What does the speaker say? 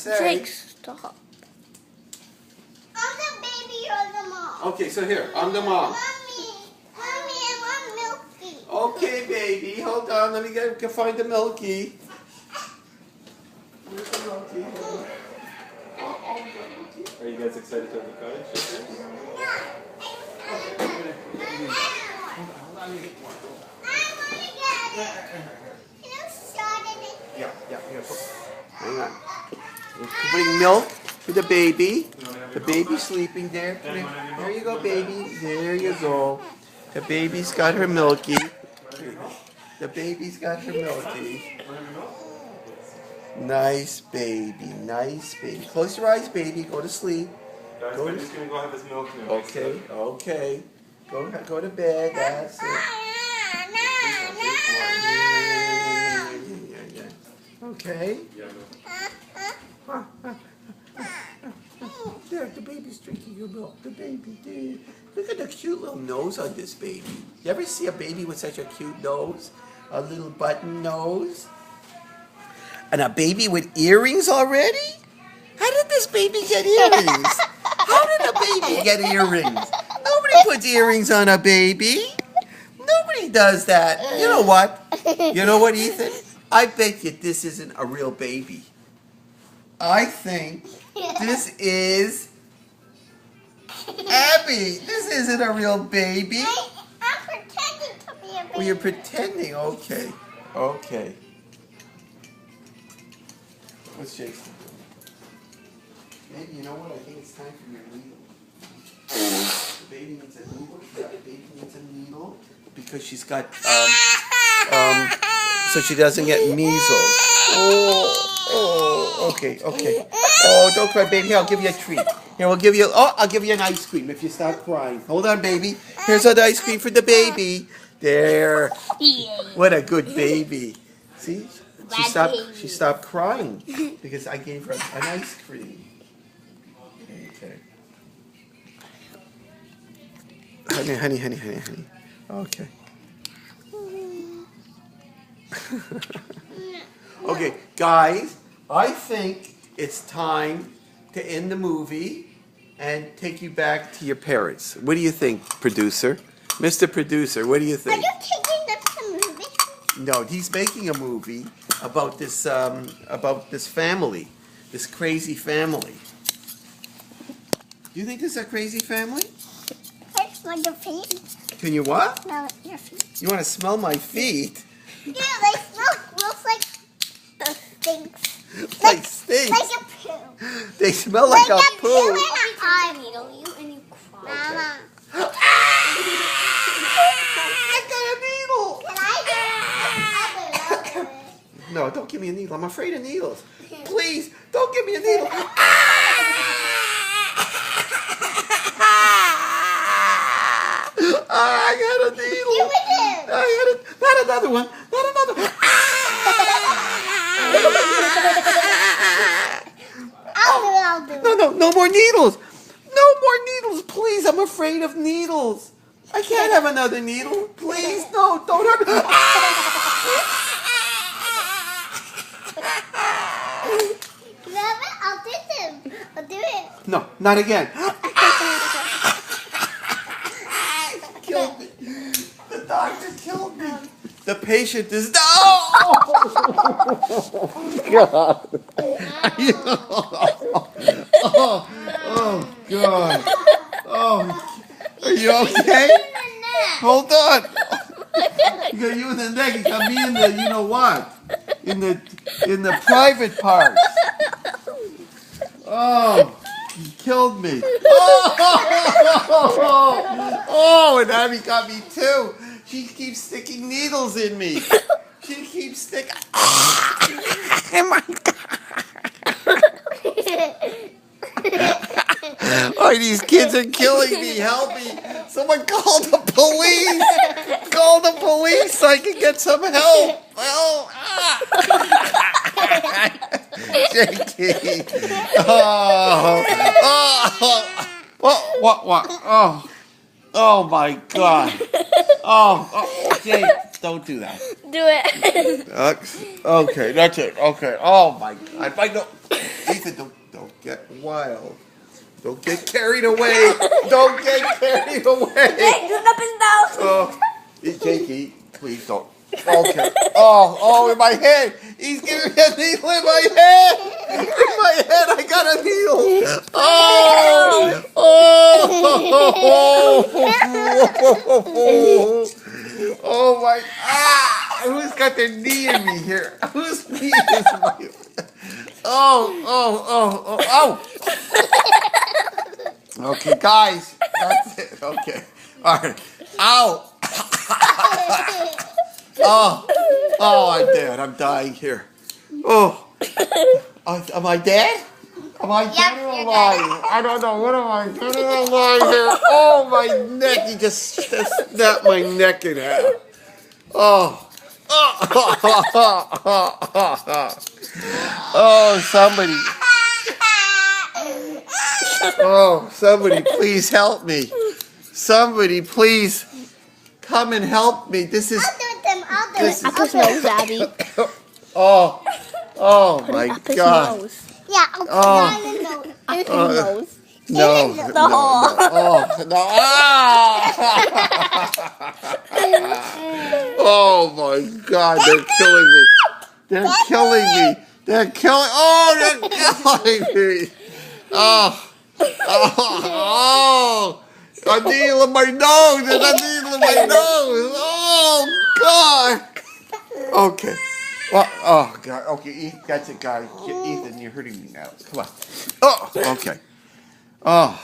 say. Jake, stop. I'm the baby, you're the mom. Okay, so here, I'm the mom. Mommy, I want Milky. Okay, baby, hold on. Let me go find the Milky. Where's the Milky? Hold on. Oh, Milky. Are you guys excited to have the cottage? Hold on, let me get one. Yeah, here. Hang on. We're putting milk for the baby. The baby's sleeping there. There you go, baby. There you go. The baby's got her Milky. The baby's got her Milky. Nice baby. Nice baby. Close your eyes, baby. Go to sleep. Guys, I'm just gonna go have this milk now. Okay. Go to bed. That's it. Okay. Yeah, no. There, the baby's drinking your milk. The baby did. Look at the cute little nose on this baby. You ever see a baby with such a cute nose? A little button nose? And a baby with earrings already? How did this baby get earrings? How did a baby get earrings? Nobody puts earrings on a baby. Nobody does that. You know what? You know what, Ethan? I bet you this isn't a real baby. I think this is Abby. This isn't a real baby. I'm pretending to be a baby. Oh, you're pretending. Okay. What's Jason doing? Maybe, you know what? I think it's time for your needle. The baby needs a needle. Yeah, the baby needs a needle because she's got, so she doesn't get measles. Oh, okay. Oh, don't cry, baby. Here, I'll give you a treat. Here, I'll give you an ice cream if you stop crying. Hold on, baby. Here's an ice cream for the baby. There. What a good baby. See? She stopped crying because I gave her an ice cream. Okay. Honey. Okay. Okay, guys, I think it's time to end the movie and take you back to your parents. What do you think, producer? Mr. Producer, what do you Are think? you taking them to the movie? No, he's making a movie about this family, this crazy family. Do you think it's a crazy family? I smell your feet. Can you what? Smell your feet. You want to smell my feet? Yeah, they smell smells like stinks. Like stinks. Like a poo. They smell like a poo. in an eye. Needle you and you cry. Mama. I got a needle. Can I do it? No, don't give me a needle. I'm afraid of needles. Please, don't give me a needle. I got a needle. Give it here. Not another one. Not another one. I'll do it. No more needles. No more needles, please. I'm afraid of needles. I can't have another needle. Please, no, don't hurt me. I'll do them. I'll do it. No, not again. Killed me. The doctor killed me. The patient is God. Oh God. Oh, are you okay? Hold on. You got you in the neck. You got me in the, you know what? In the private parts. Oh, he killed me. Oh, and Abby got me too. She keeps sticking needles in me. She keeps sticking. Oh my God. Oh, these kids are killing me. Help me. Someone call the police. Call the police so I can get some help. Oh, Jakey. What? Oh my God. Oh, Jake, don't do that. Do it. Okay, that's it. Okay. Oh my God. I know. Ethan, don't get wild. Don't get carried away. Don't get carried away. Jake, do it up his nose. Oh, Jakey, please don't. Okay. Oh, in my head. He's giving me a needle in my head. In my head, I got a needle. Oh my. Who's got their knee in me here? Whose knee is my. Oh. Okay, guys. That's it. Okay. All right. Ow. I'm dead. I'm dying here. Oh. Am I dead? Am I dead or you're alive? I don't know. What am I dead or alive here? Oh, my neck. You just snapped my neck in half. Oh, somebody. Oh, somebody please help me. Somebody please come and help me. This is. I'll do them. I'll do This it. Up his nose, Abby. Oh my Up his God. nose. Yeah, I'll put it on the nose. Up his nose. No. The No. Oh my God, they're killing me. They're killing me. They're killing me. Oh. A needle in my nose. There's a needle in my nose. Oh God. Okay. Well, oh God. Okay, that's it, guys. Ethan, you're hurting me now. Come on. Oh, okay. Oh.